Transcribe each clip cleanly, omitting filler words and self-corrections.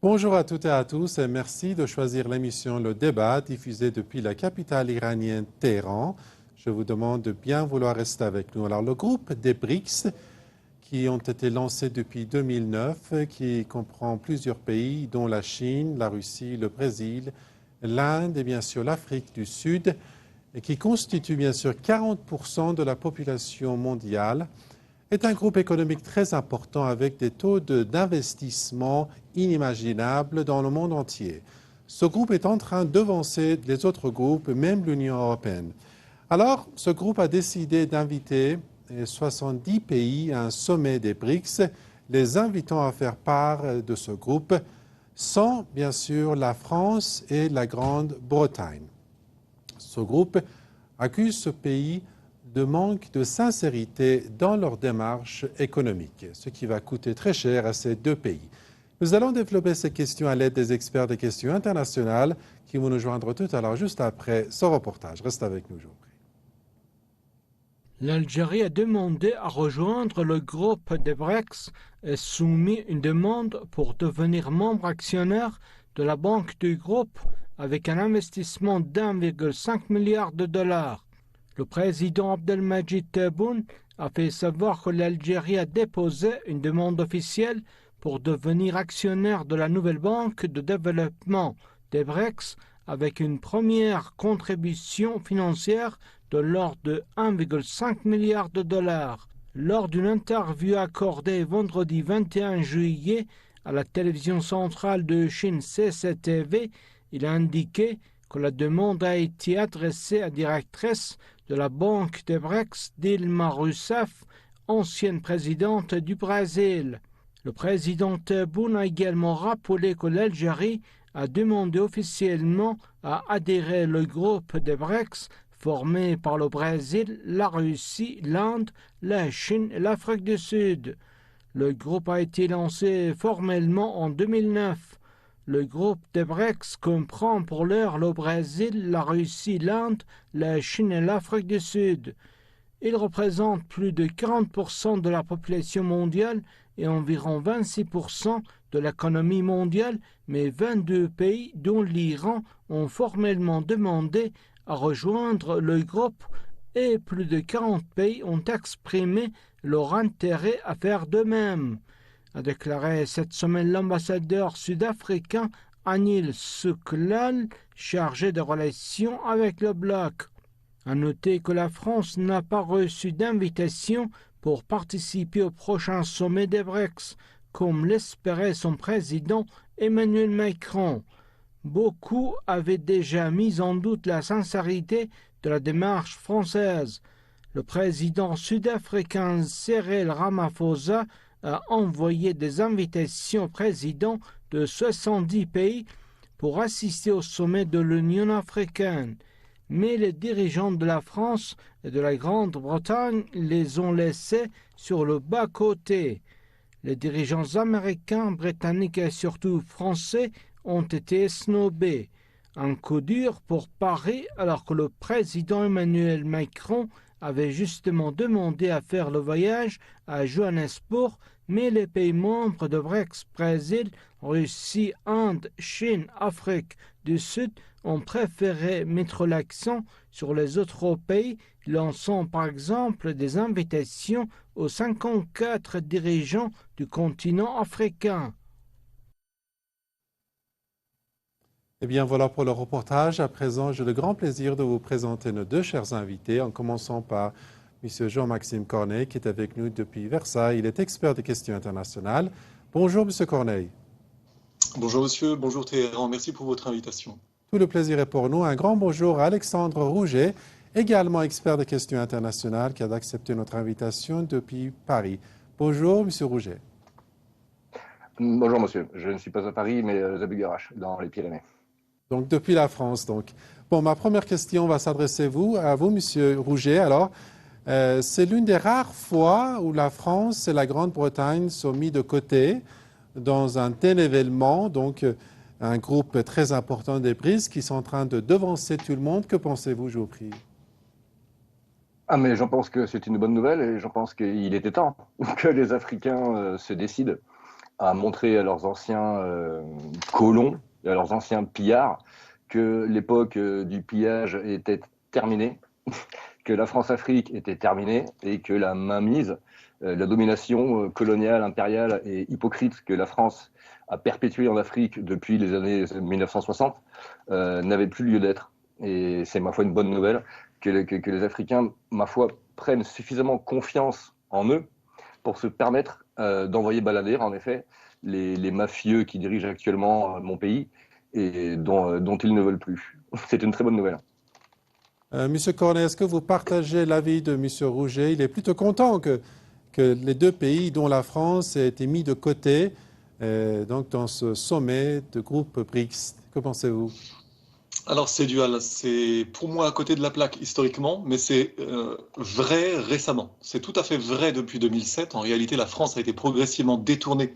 Bonjour à toutes et à tous et merci de choisir l'émission Le Débat diffusée depuis la capitale iranienne Téhéran. Je vous demande de bien vouloir rester avec nous. Alors, le groupe des BRICS qui ont été lancés depuis 2009, qui comprend plusieurs pays dont la Chine, la Russie, le Brésil, l'Inde et bien sûr l'Afrique du Sud, et qui constitue bien sûr 40% de la population mondiale, est un groupe économique très important avec des taux d'investissement inimaginables dans le monde entier. Ce groupe est en train de devancer les autres groupes, même l'Union européenne. Alors, ce groupe a décidé d'inviter 70 pays à un sommet des BRICS, les invitant à faire part de ce groupe, sans bien sûr la France et la Grande-Bretagne. Ce groupe accuse ce pays de manque de sincérité dans leur démarche économique, ce qui va coûter très cher à ces deux pays. Nous allons développer ces questions à l'aide des experts des questions internationales qui vont nous joindre tout à l'heure, juste après ce reportage. Reste avec nous, je vous prie. L'Algérie a demandé à rejoindre le groupe des BRICS et soumis une demande pour devenir membre actionnaire de la banque du groupe avec un investissement d'1,5 milliard de dollars. Le président Abdelmadjid Tebboune a fait savoir que l'Algérie a déposé une demande officielle pour devenir actionnaire de la nouvelle banque de développement des BRICS avec une première contribution financière de l'ordre de 1,5 milliard de dollars. Lors d'une interview accordée vendredi 21 juillet à la télévision centrale de Chine CCTV, il a indiqué que la demande a été adressée à la directrice de la Banque des BRICS, Dilma Rousseff, ancienne présidente du Brésil. Le président Tebboune a également rappelé que l'Algérie a demandé officiellement à adhérer au groupe des BRICS formé par le Brésil, la Russie, l'Inde, la Chine et l'Afrique du Sud. Le groupe a été lancé formellement en 2009. Le groupe des BRICS comprend pour l'heure le Brésil, la Russie, l'Inde, la Chine et l'Afrique du Sud. Il représente plus de 40% de la population mondiale et environ 26% de l'économie mondiale, mais 22 pays, dont l'Iran, ont formellement demandé à rejoindre le groupe et plus de 40 pays ont exprimé leur intérêt à faire de même, a déclaré cette semaine l'ambassadeur sud-africain Anil Suklal, chargé des relations avec le bloc. À noter que la France n'a pas reçu d'invitation pour participer au prochain sommet des BRICS, comme l'espérait son président Emmanuel Macron. Beaucoup avaient déjà mis en doute la sincérité de la démarche française. Le président sud-africain Cyril Ramaphosa a envoyé des invitations au président de 70 pays pour assister au sommet de l'Union africaine. Mais les dirigeants de la France et de la Grande-Bretagne les ont laissés sur le bas-côté. Les dirigeants américains, britanniques et surtout français ont été snobés. Un coup dur pour Paris alors que le président Emmanuel Macron avait justement demandé à faire le voyage à Johannesburg, mais les pays membres de BRICS, Brésil, Russie, Inde, Chine, Afrique du Sud ont préféré mettre l'accent sur les autres pays, lançant par exemple des invitations aux 54 dirigeants du continent africain. Eh bien, voilà pour le reportage. À présent, j'ai le grand plaisir de vous présenter nos deux chers invités, en commençant par M. Jean-Maxime Corneille, qui est avec nous depuis Versailles. Il est expert des questions internationales. Bonjour, M. Corneille. Bonjour monsieur, bonjour Téhéran, merci pour votre invitation. Tout le plaisir est pour nous. Un grand bonjour à Alexandre Rouget, également expert des questions internationales, qui a accepté notre invitation depuis Paris. Bonjour, M. Rouget. Bonjour monsieur, je ne suis pas à Paris, mais à Bugarache, dans les Pyrénées. Donc, depuis la France, donc. Bon, ma première question va s'adresser à vous, M. Rouget. Alors, c'est l'une des rares fois où la France et la Grande-Bretagne sont mis de côté dans un tel événement, donc un groupe très important des BRICS qui sont en train de devancer tout le monde. Que pensez-vous, je vous prie? Ah mais j'en pense que c'est une bonne nouvelle et j'en pense qu'il était temps que les Africains se décident. à montrer à leurs anciens colons et à leurs anciens pillards que l'époque du pillage était terminée, que la France-Afrique était terminée et que la mainmise, la domination coloniale, impériale et hypocrite que la France a perpétuée en Afrique depuis les années 1960 n'avait plus lieu d'être. Et c'est, ma foi, une bonne nouvelle que les Africains, ma foi, prennent suffisamment confiance en eux pour se permettre d'envoyer balader, en effet, les mafieux qui dirigent actuellement mon pays et dont ils ne veulent plus. C'est une très bonne nouvelle. Monsieur Cornet, est-ce que vous partagez l'avis de Monsieur Rouget? Il est plutôt content que les deux pays, dont la France, aient été mis de côté donc dans ce sommet de groupe BRICS. Que pensez-vous? Alors c'est dual, c'est pour moi à côté de la plaque historiquement, mais c'est vrai récemment. C'est tout à fait vrai depuis 2007. En réalité, la France a été progressivement détournée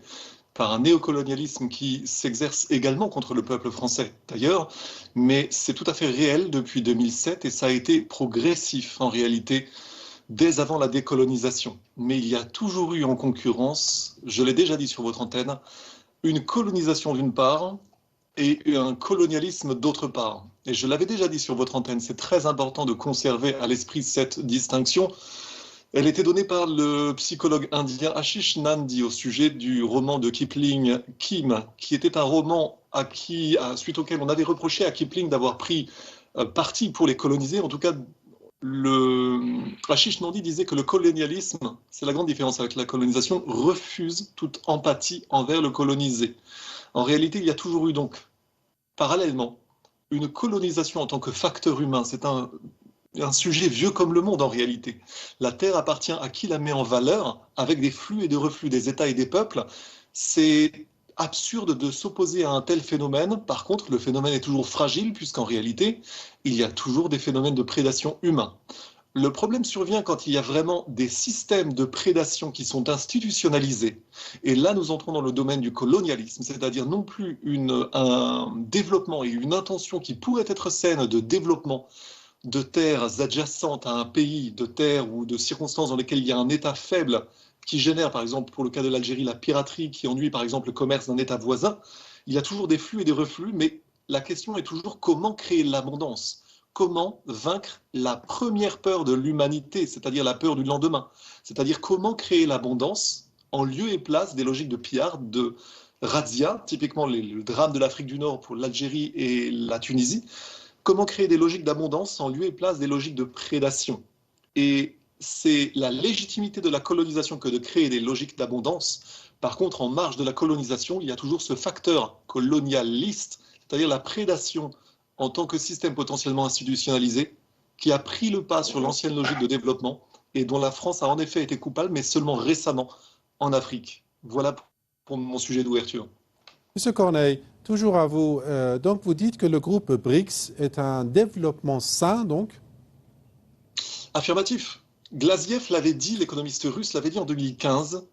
par un néocolonialisme qui s'exerce également contre le peuple français d'ailleurs, mais c'est tout à fait réel depuis 2007 et ça a été progressif en réalité dès avant la décolonisation. Mais il y a toujours eu en concurrence, je l'ai déjà dit sur votre antenne, une colonisation d'une part et un colonialisme d'autre part. Et je l'avais déjà dit sur votre antenne, c'est très important de conserver à l'esprit cette distinction. Elle était donnée par le psychologue indien Ashish Nandy au sujet du roman de Kipling, Kim, qui était un roman suite auquel on avait reproché à Kipling d'avoir pris parti pour les coloniser. En tout cas, Ashish Nandy disait que le colonialisme, c'est la grande différence avec la colonisation, refuse toute empathie envers le colonisé. En réalité, il y a toujours eu donc, parallèlement, une colonisation en tant que facteur humain. C'est un sujet vieux comme le monde en réalité. La Terre appartient à qui la met en valeur, avec des flux et des reflux des États et des peuples. C'est absurde de s'opposer à un tel phénomène. Par contre, le phénomène est toujours fragile, puisqu'en réalité, il y a toujours des phénomènes de prédation humain. Le problème survient quand il y a vraiment des systèmes de prédation qui sont institutionnalisés. Et là, nous entrons dans le domaine du colonialisme, c'est-à-dire non plus un développement et une intention qui pourrait être saine de développement de terres adjacentes à un pays, de terres ou de circonstances dans lesquelles il y a un État faible qui génère, par exemple, pour le cas de l'Algérie, la piraterie qui ennuie, par exemple, le commerce d'un État voisin. Il y a toujours des flux et des reflux, mais la question est toujours comment créer l'abondance. Comment vaincre la première peur de l'humanité, c'est-à-dire la peur du lendemain. C'est-à-dire comment créer l'abondance en lieu et place des logiques de pillard, de razzia, typiquement le drame de l'Afrique du Nord pour l'Algérie et la Tunisie. Comment créer des logiques d'abondance en lieu et place des logiques de prédation. Et c'est la légitimité de la colonisation que de créer des logiques d'abondance. Par contre, en marge de la colonisation, il y a toujours ce facteur colonialiste, c'est-à-dire la prédation en tant que système potentiellement institutionnalisé, qui a pris le pas sur l'ancienne logique de développement et dont la France a en effet été coupable, mais seulement récemment en Afrique. Voilà pour mon sujet d'ouverture. Monsieur Corneille, toujours à vous. Donc, vous dites que le groupe BRICS est un développement sain, donc? Affirmatif. Glaziev l'avait dit, l'économiste russe l'avait dit en 2015,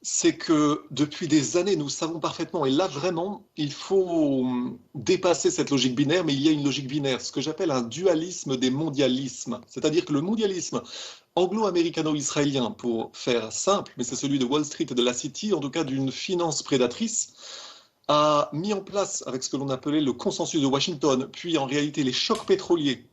c'est que depuis des années, nous savons parfaitement, et là vraiment, il faut dépasser cette logique binaire, mais il y a une logique binaire, ce que j'appelle un dualisme des mondialismes. C'est-à-dire que le mondialisme anglo-américano-israélien, pour faire simple, mais c'est celui de Wall Street et de la City, en tout cas d'une finance prédatrice, a mis en place, avec ce que l'on appelait le consensus de Washington, puis en réalité les chocs pétroliers.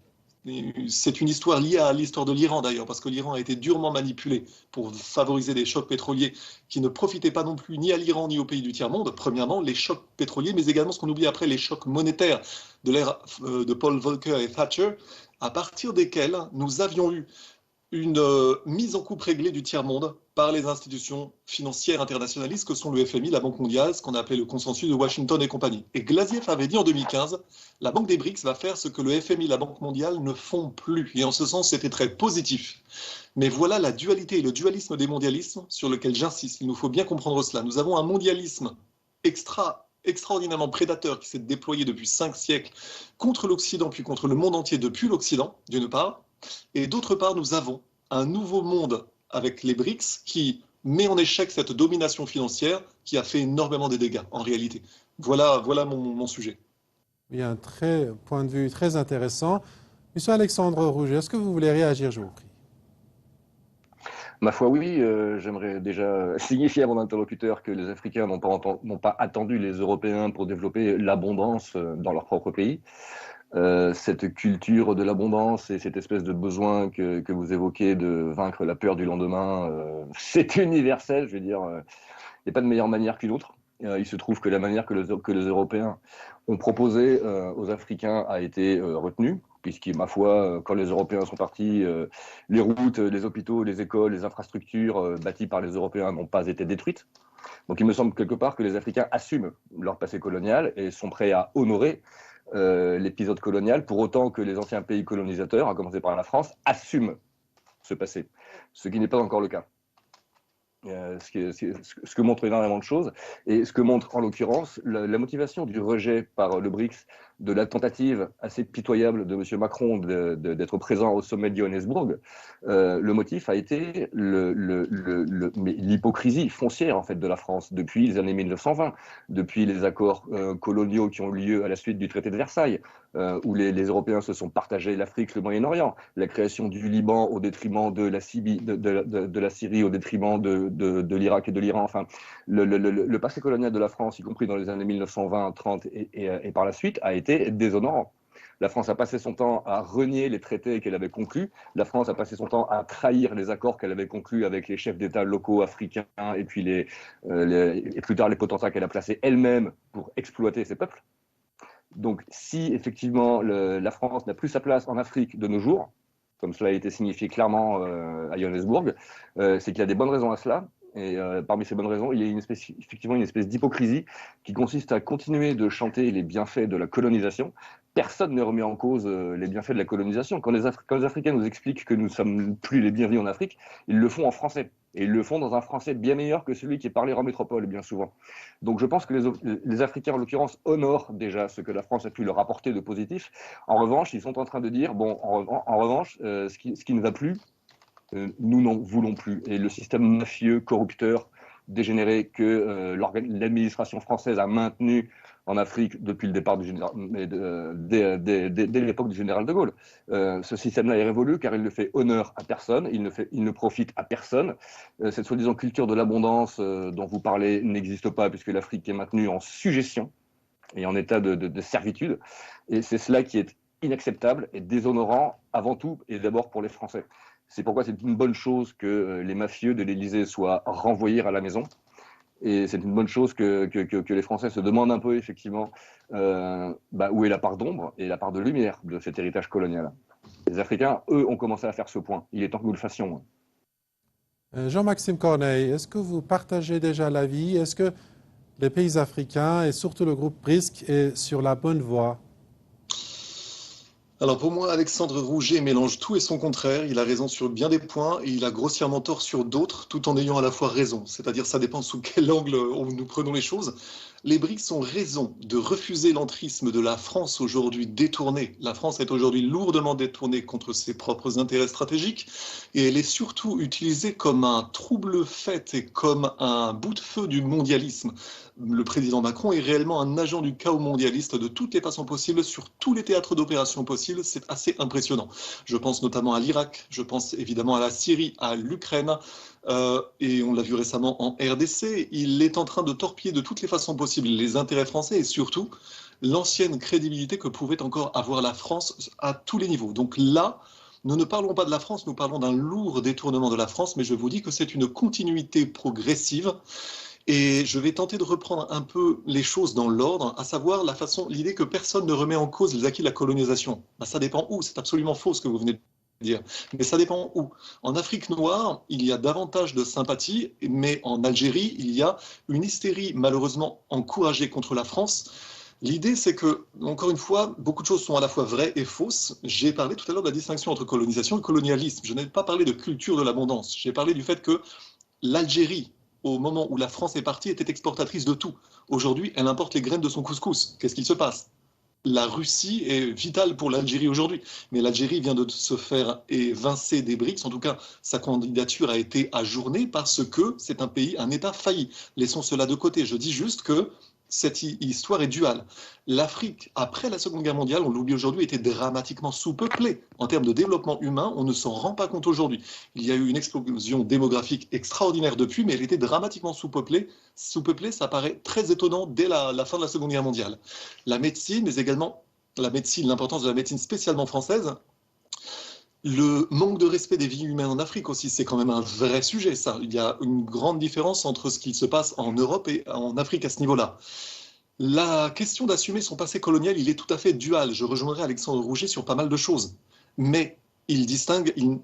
C'est une histoire liée à l'histoire de l'Iran d'ailleurs, parce que l'Iran a été durement manipulé pour favoriser des chocs pétroliers qui ne profitaient pas non plus ni à l'Iran ni aux pays du tiers-monde. Premièrement, les chocs pétroliers, mais également ce qu'on oublie après, les chocs monétaires de l'ère de Paul Volcker et Thatcher, à partir desquels nous avions eu une mise en coupe réglée du tiers-monde par les institutions financières internationalistes que sont le FMI, la Banque mondiale, ce qu'on a appelé le consensus de Washington et compagnie. Et Glaziev avait dit en 2015, la Banque des BRICS va faire ce que le FMI, la Banque mondiale ne font plus. Et en ce sens, c'était très positif. Mais voilà la dualité et le dualisme des mondialismes sur lequel j'insiste. Il nous faut bien comprendre cela. Nous avons un mondialisme extraordinairement prédateur qui s'est déployé depuis 5 siècles contre l'Occident, puis contre le monde entier depuis l'Occident, d'une part. Et d'autre part, nous avons un nouveau monde avec les BRICS qui met en échec cette domination financière qui a fait énormément de dégâts en réalité. Voilà mon sujet. Bien, point de vue très intéressant. Monsieur Alexandre Rouget, est-ce que vous voulez réagir, je vous prie? Ma foi, oui, j'aimerais déjà signifier à mon interlocuteur que les Africains n'ont pas attendu les Européens pour développer l'abondance dans leur propre pays. Cette culture de l'abondance et cette espèce de besoin que vous évoquez de vaincre la peur du lendemain, c'est universel, je veux dire, il n'y a pas de meilleure manière qu'une autre. Il se trouve que la manière que les Européens ont proposée aux Africains a été retenue, puisque, ma foi, quand les Européens sont partis, les routes, les hôpitaux, les écoles, les infrastructures bâties par les Européens n'ont pas été détruites. Donc il me semble quelque part que les Africains assument leur passé colonial et sont prêts à honorer l'épisode colonial, pour autant que les anciens pays colonisateurs, à commencer par la France, assument ce passé, ce qui n'est pas encore le cas. Ce que montre énormément de choses, et ce que montre en l'occurrence la motivation du rejet par le BRICS de la tentative assez pitoyable de M. Macron d'être présent au sommet de Johannesburg. Le motif a été l'hypocrisie foncière en fait de la France depuis les années 1920, depuis les accords coloniaux qui ont eu lieu à la suite du traité de Versailles, où les Européens se sont partagés l'Afrique, le Moyen-Orient, la création du Liban au détriment de la Syrie, au détriment de l'Irak et de l'Iran. Enfin, le passé colonial de la France, y compris dans les années 1920, 30 et par la suite, a été déshonorant. La France a passé son temps à renier les traités qu'elle avait conclus. La France a passé son temps à trahir les accords qu'elle avait conclus avec les chefs d'État locaux africains et puis et plus tard les potentats qu'elle a placés elle-même pour exploiter ces peuples. Donc, si effectivement la France n'a plus sa place en Afrique de nos jours, comme cela a été signifié clairement à Johannesburg, c'est qu'il y a des bonnes raisons à cela. Et parmi ces bonnes raisons, il y a effectivement une espèce d'hypocrisie qui consiste à continuer de chanter les bienfaits de la colonisation. Personne ne remet en cause les bienfaits de la colonisation. Quand les Africains nous expliquent que nous ne sommes plus les bienvenus en Afrique, ils le font en français. Et ils le font dans un français bien meilleur que celui qui est parlé en métropole, bien souvent. Donc je pense que les Africains, en l'occurrence, honorent déjà ce que la France a pu leur apporter de positif. En revanche, ils sont en train de dire, bon, en revanche, ce qui ne va plus, nous n'en voulons plus. Et le système mafieux, corrupteur, dégénéré que l'administration française a maintenu en Afrique depuis le départ dès l'époque du général de Gaulle. Ce système-là est révolu car il ne fait honneur à personne, il ne profite à personne. Cette soi-disant culture de l'abondance dont vous parlez n'existe pas puisque l'Afrique est maintenue en suggestion et en état de servitude. Et c'est cela qui est inacceptable et déshonorant avant tout et d'abord pour les Français. C'est pourquoi c'est une bonne chose que les mafieux de l'Élysée soient renvoyés à la maison. Et c'est une bonne chose que les Français se demandent un peu, effectivement, où est la part d'ombre et la part de lumière de cet héritage colonial. Les Africains, eux, ont commencé à faire ce point. Il est temps que nous le fassions. Jean-Maxime Corneille, est-ce que vous partagez déjà l'avis? Est-ce que les pays africains et surtout le groupe BRICS est sur la bonne voie? Alors pour moi, Alexandre Rouget mélange tout et son contraire. Il a raison sur bien des points et il a grossièrement tort sur d'autres, tout en ayant à la fois raison. C'est-à-dire, ça dépend sous quel angle nous prenons les choses. Les BRICS ont raison de refuser l'entrisme de la France aujourd'hui détournée. La France est aujourd'hui lourdement détournée contre ses propres intérêts stratégiques et elle est surtout utilisée comme un trouble-fête et comme un bout de feu du mondialisme. Le président Macron est réellement un agent du chaos mondialiste de toutes les façons possibles, sur tous les théâtres d'opération possibles. C'est assez impressionnant. Je pense notamment à l'Irak, je pense évidemment à la Syrie, à l'Ukraine, et on l'a vu récemment en RDC. Il est en train de torpiller de toutes les façons possibles les intérêts français et surtout l'ancienne crédibilité que pouvait encore avoir la France à tous les niveaux. Donc là, nous ne parlons pas de la France, nous parlons d'un lourd détournement de la France, mais je vous dis que c'est une continuité progressive. Et je vais tenter de reprendre un peu les choses dans l'ordre, à savoir l'idée que personne ne remet en cause les acquis de la colonisation. Ça dépend où, c'est absolument faux ce que vous venez de dire. Mais ça dépend où. En Afrique noire, il y a davantage de sympathie, mais en Algérie, il y a une hystérie malheureusement encouragée contre la France. L'idée, c'est que, encore une fois, beaucoup de choses sont à la fois vraies et fausses. J'ai parlé tout à l'heure de la distinction entre colonisation et colonialisme. Je n'ai pas parlé de culture de l'abondance. J'ai parlé du fait que l'Algérie, au moment où la France est partie, était exportatrice de tout. Aujourd'hui, elle importe les graines de son couscous. Qu'est-ce qu'il se passe? La Russie est vitale pour l'Algérie aujourd'hui. Mais l'Algérie vient de se faire évincer des BRICS. En tout cas, sa candidature a été ajournée parce que c'est un pays, un État failli. Laissons cela de côté. Je dis juste que cette histoire est duale. L'Afrique, après la Seconde Guerre mondiale, on l'oublie aujourd'hui, était dramatiquement sous-peuplée. En termes de développement humain, on ne s'en rend pas compte aujourd'hui. Il y a eu une explosion démographique extraordinaire depuis, mais elle était dramatiquement sous-peuplée. Sous-peuplée, ça paraît très étonnant dès la fin de la Seconde Guerre mondiale. La médecine, mais également la médecine, l'importance de la médecine spécialement française. Le manque de respect des vies humaines en Afrique aussi, c'est quand même un vrai sujet, ça. Il y a une grande différence entre ce qui se passe en Europe et en Afrique à ce niveau-là. La question d'assumer son passé colonial, il est tout à fait dual. Je rejoindrai Alexandre Rouget sur pas mal de choses. Mais il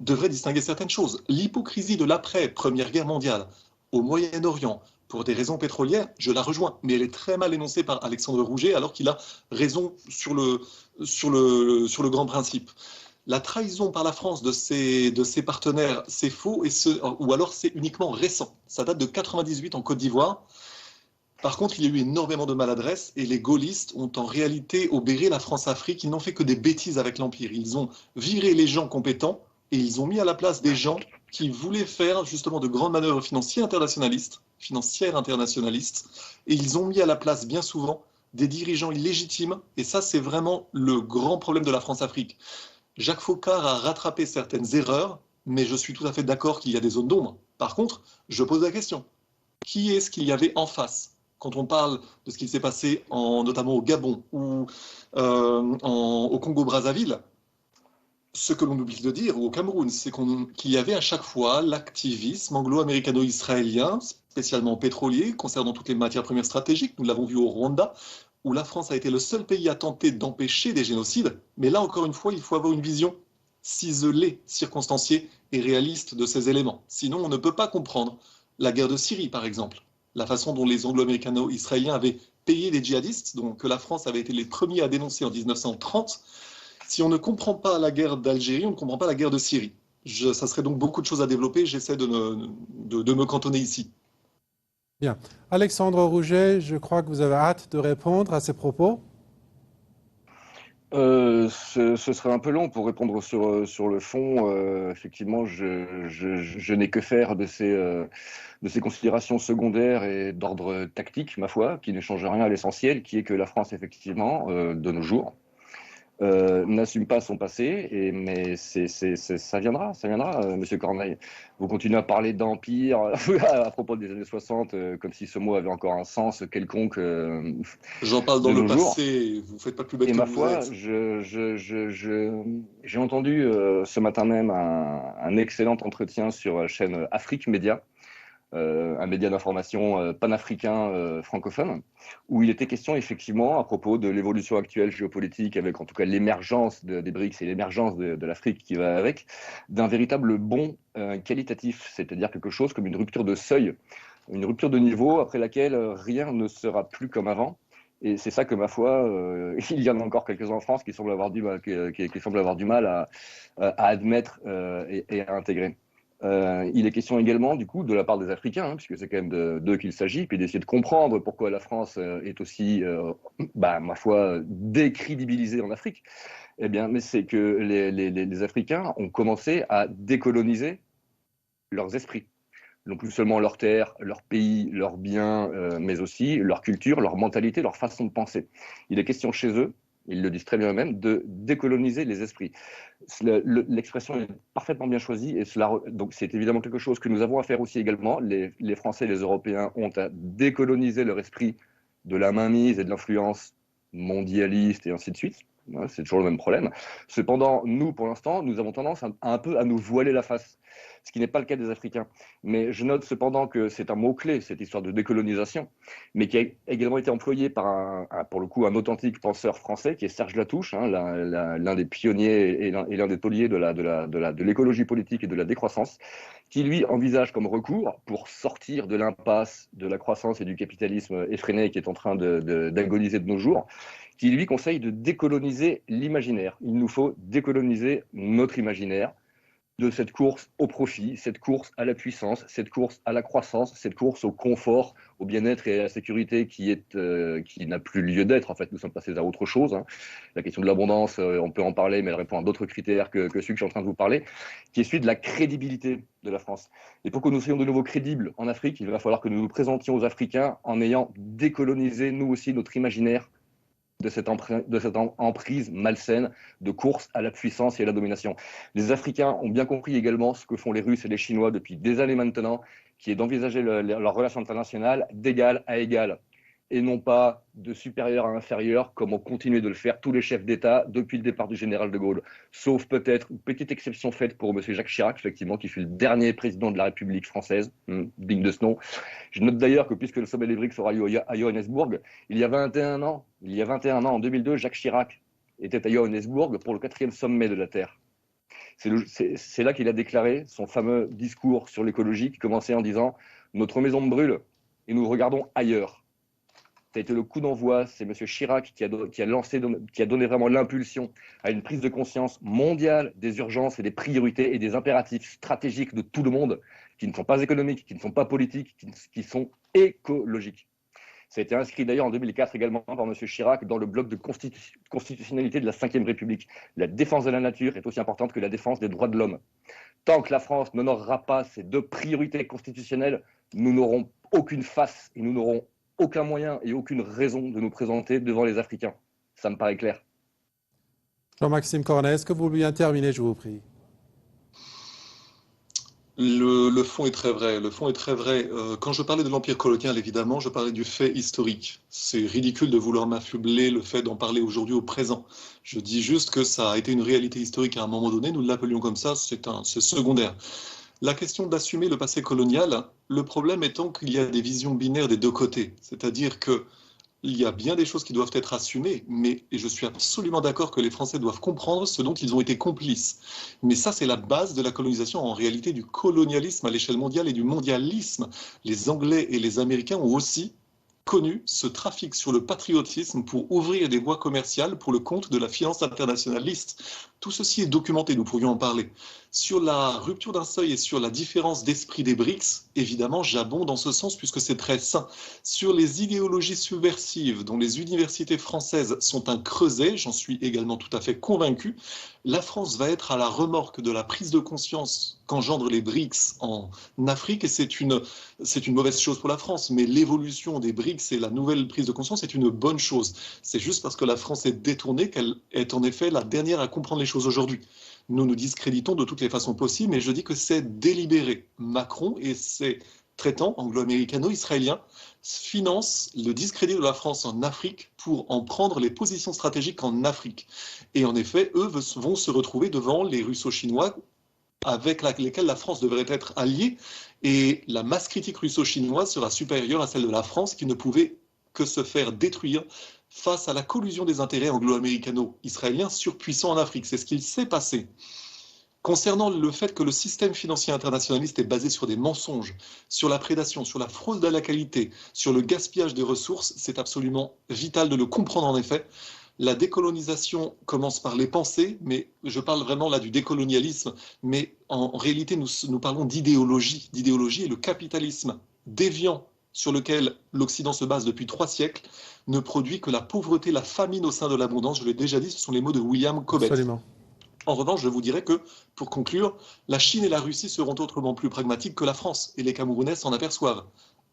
devrait distinguer certaines choses. L'hypocrisie de l'après-Première Guerre mondiale au Moyen-Orient, pour des raisons pétrolières, je la rejoins. Mais elle est très mal énoncée par Alexandre Rouget, alors qu'il a raison sur le grand principe. La trahison par la France de ses partenaires, c'est faux, ou alors c'est uniquement récent. Ça date de 1998 en Côte d'Ivoire. Par contre, il y a eu énormément de maladresse et les gaullistes ont en réalité obéré la France-Afrique. Ils n'ont fait que des bêtises avec l'Empire. Ils ont viré les gens compétents et ils ont mis à la place des gens qui voulaient faire justement de grandes manœuvres financières internationalistes. Et ils ont mis à la place bien souvent des dirigeants illégitimes. Et ça, c'est vraiment le grand problème de la France-Afrique. Jacques Faucard a rattrapé certaines erreurs, mais je suis tout à fait d'accord qu'il y a des zones d'ombre. Par contre, je pose la question, qui est-ce qu'il y avait en face? Quand on parle de ce qui s'est passé notamment au Gabon ou au Congo-Brazzaville, ce que l'on oublie de dire, ou au Cameroun, c'est qu'il y avait à chaque fois l'activisme anglo-américano-israélien, spécialement pétrolier, concernant toutes les matières premières stratégiques. Nous l'avons vu au Rwanda, où la France a été le seul pays à tenter d'empêcher des génocides. Mais là, encore une fois, il faut avoir une vision ciselée, circonstanciée et réaliste de ces éléments. Sinon, on ne peut pas comprendre la guerre de Syrie, par exemple. La façon dont les anglo-américano-israéliens avaient payé les djihadistes, donc que la France avait été les premiers à dénoncer en 1930. Si on ne comprend pas la guerre d'Algérie, on ne comprend pas la guerre de Syrie. Ça serait donc beaucoup de choses à développer. J'essaie de me cantonner ici. Bien. Alexandre Rouget, je crois que vous avez hâte de répondre à ces propos. Ce serait un peu long pour répondre sur le fond. Effectivement, je n'ai que faire de ces considérations secondaires et d'ordre tactique, ma foi, qui ne changent rien à l'essentiel, qui est que la France, effectivement, de nos jours, n'assume pas son passé, mais ça viendra, Monsieur Corneille. Vous continuez à parler d'empire à propos des années 60, comme si ce mot avait encore un sens quelconque. J'en parle dans le passé, vous ne faites pas plus bête que vous êtes. Et ma foi, j'ai entendu ce matin même un excellent entretien sur la chaîne Afrique Média, un média d'information panafricain francophone, où il était question effectivement à propos de l'évolution actuelle géopolitique, avec en tout cas l'émergence des BRICS et l'émergence de l'Afrique qui va avec, d'un véritable bond qualitatif, c'est-à-dire quelque chose comme une rupture de seuil, une rupture de niveau après laquelle rien ne sera plus comme avant. Et c'est ça que, ma foi, il y en a encore quelques-uns en France qui semblent avoir du mal à admettre et à intégrer. Il est question également, du coup, de la part des Africains, puisque c'est quand même d'eux qu'il s'agit, puis d'essayer de comprendre pourquoi la France est aussi, ma foi, décrédibilisée en Afrique. Eh bien, mais c'est que les Africains ont commencé à décoloniser leurs esprits. Non plus seulement leur terre, leur pays, leurs biens, mais aussi leur culture, leur mentalité, leur façon de penser. Il est question chez eux, ils le disent très bien eux-mêmes, de décoloniser les esprits. L'expression est parfaitement bien choisie et donc c'est évidemment quelque chose que nous avons à faire aussi également. Les Français et les Européens ont à décoloniser leur esprit de la mainmise et de l'influence mondialiste et ainsi de suite. C'est toujours le même problème. Cependant, nous, pour l'instant, nous avons tendance un peu à nous voiler la face, ce qui n'est pas le cas des Africains. Mais je note cependant que c'est un mot-clé, cette histoire de décolonisation, mais qui a également été employé par, pour le coup, un authentique penseur français, qui est Serge Latouche, l'un des pionniers et l'un des tauliers de l'écologie politique et de la décroissance, qui, lui, envisage comme recours, pour sortir de l'impasse de la croissance et du capitalisme effréné qui est en train d'agoniser de nos jours, qui lui conseille de décoloniser l'imaginaire. Il nous faut décoloniser notre imaginaire. de cette course au profit, cette course à la puissance, cette course à la croissance, cette course au confort, au bien-être et à la sécurité qui n'a plus lieu d'être. En fait, nous sommes passés à autre chose. Hein. La question de l'abondance, on peut en parler, mais elle répond à d'autres critères que ceux que je suis en train de vous parler, qui est celui de la crédibilité de la France. Et pour que nous soyons de nouveau crédibles en Afrique, il va falloir que nous nous présentions aux Africains en ayant décolonisé, nous aussi, notre imaginaire de cette emprise malsaine de course à la puissance et à la domination. Les Africains ont bien compris également ce que font les Russes et les Chinois depuis des années maintenant, qui est d'envisager leurs relations internationales d'égal à égal, et non pas de supérieur à inférieur, comme ont continué de le faire tous les chefs d'État depuis le départ du général de Gaulle. Sauf peut-être une petite exception faite pour M. Jacques Chirac, effectivement, qui fut le dernier président de la République française, digne de ce nom. Je note d'ailleurs que puisque le sommet des BRICS aura lieu à Johannesburg, il y a 21 ans, en 2002, Jacques Chirac était à Johannesburg pour le 4e sommet de la Terre. C'est là qu'il a déclaré son fameux discours sur l'écologie qui commençait en disant « Notre maison brûle et nous regardons ailleurs ». Ça a été le coup d'envoi, c'est M. Chirac qui a donné vraiment l'impulsion à une prise de conscience mondiale des urgences et des priorités et des impératifs stratégiques de tout le monde, qui ne sont pas économiques, qui ne sont pas politiques, qui sont écologiques. Ça a été inscrit d'ailleurs en 2004 également par M. Chirac dans le bloc de constitutionnalité de la Ve République. La défense de la nature est aussi importante que la défense des droits de l'homme. Tant que la France n'honorera pas ces deux priorités constitutionnelles, nous n'aurons aucune face et nous n'aurons aucun moyen et aucune raison de nous présenter devant les Africains. Ça me paraît clair. Jean-Maxime Cornet, est-ce que vous voulez terminer, je vous prie? Le fond est très vrai. Le fond est très vrai. Quand je parlais de l'empire colonial, évidemment, je parlais du fait historique. C'est ridicule de vouloir m'affubler le fait d'en parler aujourd'hui au présent. Je dis juste que ça a été une réalité historique à un moment donné. Nous l'appelions comme ça, c'est secondaire. La question d'assumer le passé colonial, le problème étant qu'il y a des visions binaires des deux côtés. C'est-à-dire qu'il y a bien des choses qui doivent être assumées, et je suis absolument d'accord que les Français doivent comprendre ce dont ils ont été complices. Mais ça, c'est la base de la colonisation, en réalité du colonialisme à l'échelle mondiale et du mondialisme. Les Anglais et les Américains ont aussi connu ce trafic sur le patriotisme pour ouvrir des voies commerciales pour le compte de la finance internationaliste. Tout ceci est documenté, nous pourrions en parler. Sur la rupture d'un seuil et sur la différence d'esprit des BRICS, évidemment, j'abonde dans ce sens puisque c'est très sain. Sur les idéologies subversives dont les universités françaises sont un creuset, j'en suis également tout à fait convaincu, la France va être à la remorque de la prise de conscience qu'engendrent les BRICS en Afrique et c'est une mauvaise chose pour la France, mais l'évolution des BRICS et la nouvelle prise de conscience est une bonne chose. C'est juste parce que la France est détournée qu'elle est en effet la dernière à comprendre les choses aujourd'hui. Nous nous discréditons de toutes les façons possibles, mais je dis que c'est délibéré. Macron et ses traitants anglo-américano-israéliens financent le discrédit de la France en Afrique pour en prendre les positions stratégiques en Afrique. Et en effet, eux vont se retrouver devant les russo-chinois avec lesquels la France devrait être alliée, et la masse critique russo-chinoise sera supérieure à celle de la France qui ne pouvait que se faire détruire face à la collusion des intérêts anglo-américano-israéliens surpuissants en Afrique. C'est ce qu'il s'est passé. Concernant le fait que le système financier internationaliste est basé sur des mensonges, sur la prédation, sur la fraude à la qualité, sur le gaspillage des ressources, c'est absolument vital de le comprendre en effet. La décolonisation commence par les pensées, mais je parle vraiment là du décolonialisme, mais en réalité nous parlons d'idéologie et le capitalisme déviant sur lequel l'Occident se base depuis 3 siècles ne produit que la pauvreté, la famine au sein de l'abondance. Je l'ai déjà dit, ce sont les mots de William Cobbett. Absolument. En revanche, je vous dirais que, pour conclure, la Chine et la Russie seront autrement plus pragmatiques que la France, et les Camerounais s'en aperçoivent.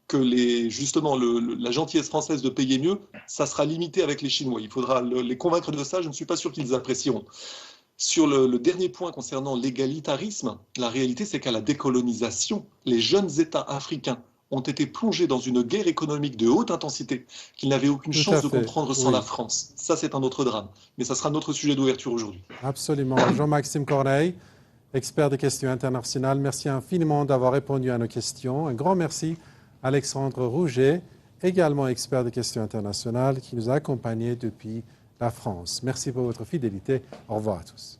Que justement la gentillesse française de payer mieux, ça sera limité avec les Chinois. Il faudra les convaincre de ça, je ne suis pas sûr qu'ils apprécieront. Sur le dernier point concernant l'égalitarisme, la réalité c'est qu'à la décolonisation, les jeunes États africains ont été plongés dans une guerre économique de haute intensité qu'ils n'avaient aucune chance de comprendre sans la France. Ça, c'est un autre drame. Mais ça sera notre sujet d'ouverture aujourd'hui. Absolument. Jean-Maxime Corneille, expert des questions internationales, merci infiniment d'avoir répondu à nos questions. Un grand merci à Alexandre Rouget, également expert des questions internationales, qui nous a accompagnés depuis la France. Merci pour votre fidélité. Au revoir à tous.